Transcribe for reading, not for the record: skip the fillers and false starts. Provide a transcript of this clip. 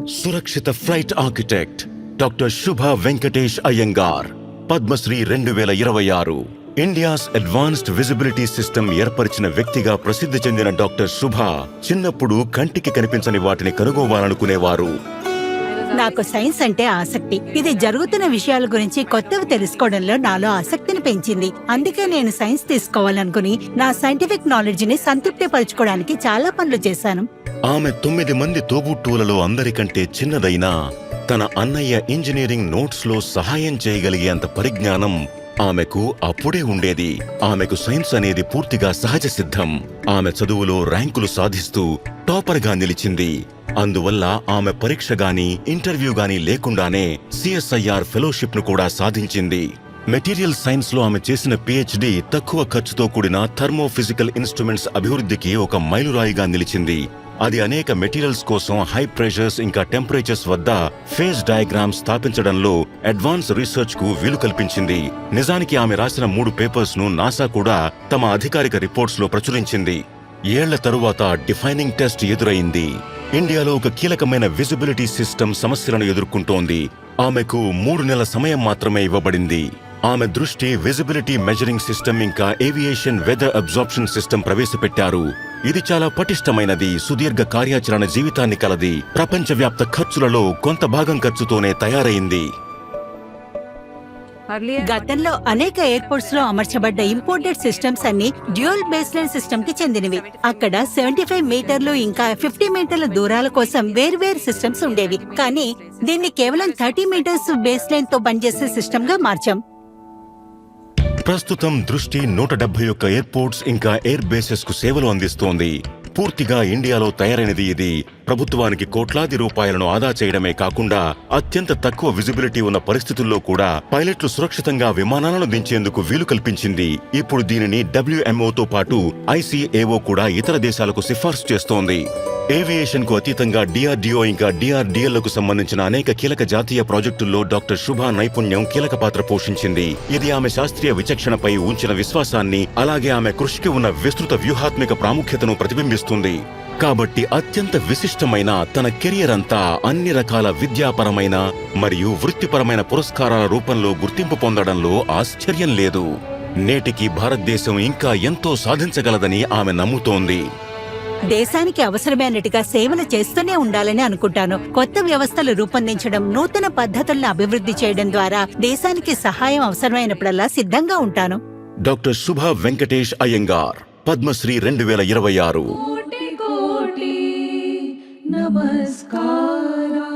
సురక్షిత flight architect doctor Shubha Venkatesh Iyengar, Padma Shri 2026. India's advanced visibility system ఏర్పరిచిన వ్యక్తిగా ప్రసిద్ధి చెందిన డాక్టర్ శుభ చిన్నప్పుడు కంటికి కనిపించని వాటిని కనుగోవాలనుకునేవారు. నాకు సైన్స్ అంటే ఆసక్తి. ఇది జరుగుతున్న విషయాల గురించి కొత్తవి తెలుసుకోవడంలో నాలో ఆసక్తిని పెంచింది. అందుకే నేను సైన్స్ తీసుకోవాలనుకుని నా సైంటిఫిక్ నాలెడ్జ్ ని సంతృప్తిపరచుకోవడానికి చాలా పనులు చేశాను. ఆమె 9 మంది తోబుట్టువులలో అందరికంటే చిన్నదైనా తన అన్నయ్య ఇంజనీరింగ్ నోట్స్ లో సహాయం చేయగలిగేంత పరిజ్ఞానం ఆమెకు అప్పుడే ఉండేది. ఆమెకు సైన్స్ అనేది పూర్తిగా సహజ సిద్ధం. ఆమె చదువులో ర్యాంకులు సాధిస్తూ టాపర్ గా నిలిచింది. అందువల్ల ఆమె పరీక్ష గాని ఇంటర్వ్యూ గాని లేకుండానే సిఎస్ఐఆర్ ఫెలోషిప్ ను కూడా సాధించింది. మెటీరియల్ సైన్స్ లో ఆమె చేసిన పిహెచ్డి తక్కువ ఖర్చుతో కూడిన థర్మోఫిజికల్ ఇన్స్ట్రుమెంట్స్ అభివృద్ధికి ఒక మైలురాయిగా నిలిచింది. అది అనేక మెటీరియల్స్ కోసం హై ప్రెషర్స్ ఇంకా టెంపరేచర్స్ వద్ద ఫేజ్ డయాగ్రామ్ స్థాపించడంలో అడ్వాన్స్ రీసెర్చ్ కు వీలు కల్పించింది. నిజానికి ఆమె రాసిన 3 పేపర్స్ ను నాసా కూడా తమ అధికారిక రిపోర్ట్స్ లో ప్రచురించింది. ఏళ్ల తరువాత డిఫైనింగ్ టెస్ట్ ఎదురైంది. ఇండియాలో ఒక కీలకమైన విజిబిలిటీ సిస్టమ్ సమస్యలను ఎదుర్కొంటోంది. ఆమెకు 3 నెలల సమయం మాత్రమే ఇవ్వబడింది. ఆమె దృష్టి విజిబిలిటీ మెజరింగ్ సిస్టమ్ ఇంకా ఏవియేషన్ వెదర్ అబ్జార్ప్షన్ సిస్టమ్ ప్రవేశపెట్టారు. ఇది చాలా పటిష్టమైనది, సుదీర్ఘ కార్యాచరణ జీవితాన్ని కలది. ప్రపంచవ్యాప్త ఖర్చులలో కొంత భాగం ఖర్చుతోనే తయారైంది. గతంలో అనేక ఎయిర్పోర్ట్స్ లో అమర్చబడ్డ ఇంపోర్టెడ్ సిస్టమ్స్ అన్ని డ్యూయల్ బేస్లైన్ సిస్టమ్ కి చెందినవి. అక్కడ 75 మీటర్లు ఇంకా 50 మీటర్ల దూరాల కోసం వేర్వేరు సిస్టమ్స్ ఉండేవి. కానీ దీన్ని కేవలం 30 మీటర్స్ బేస్లైన్ తో పనిచేసే సిస్టమ్ గా మార్చాం. ప్రస్తుతం దృష్టి 171 ఎయిర్పోర్ట్స్ ఇంకా ఎయిర్ బేసెస్ కు సేవలు అందిస్తోంది. పూర్తిగా ఇండియాలో తయారైనది ఇది. ప్రభుత్వానికి కోట్లాది రూపాయలను ఆదా చేయడమే కాకుండా అత్యంత తక్కువ విజిబిలిటీ ఉన్న పరిస్థితుల్లో కూడా పైలట్లు సురక్షితంగా విమానాలను దించేందుకు వీలు కల్పించింది. ఇప్పుడు దీనిని WMOతో పాటు ICAO కూడా ఇతర దేశాలకు సిఫార్సు చేస్తోంది. ఏవియేషన్ కు అతీతంగా DRDO ఇంకా DRDL లకు సంబంధించిన అనేక కీలక జాతీయ ప్రాజెక్టుల్లో డాక్టర్ శుభ నైపుణ్యం కీలక పాత్ర పోషించింది. ఇది ఆమె శాస్త్రీయ విచక్షణపై ఉంచిన విశ్వాసాన్ని, అలాగే ఆమె కృషికి ఉన్న విస్తృత వ్యూహాత్మక ప్రాముఖ్యతను ప్రతిబింబిస్తుంది. కాబట్టి అత్యంత విశిష్టమైన తన కెరియర్ అంతా అన్ని రకాల విద్యాపరమైన మరియు వృత్తిపరమైన పురస్కారాల రూపంలో గుర్తింపు పొందడంలో ఆశ్చర్యం లేదు. నేటికి భారతదేశం ఇంకా ఎంతో సాధించగలదని ఆమె నమ్ముతోంది. దేశానికి అవసరమైనట్టుగా సేవలు చేస్తూనే ఉండాలని అనుకుంటాను. కొత్త వ్యవస్థలు రూపొందించడం, నూతన పద్ధతులను అభివృద్ధి చేయడం ద్వారా దేశానికి సహాయం అవసరమైనప్పుడల్లా సిద్ధంగా ఉంటాను. డాక్టర్ శుభ వెంకటేష్ అయ్యంగార్, పద్మశ్రీ 2026. కోటి కోటి నమస్కారా.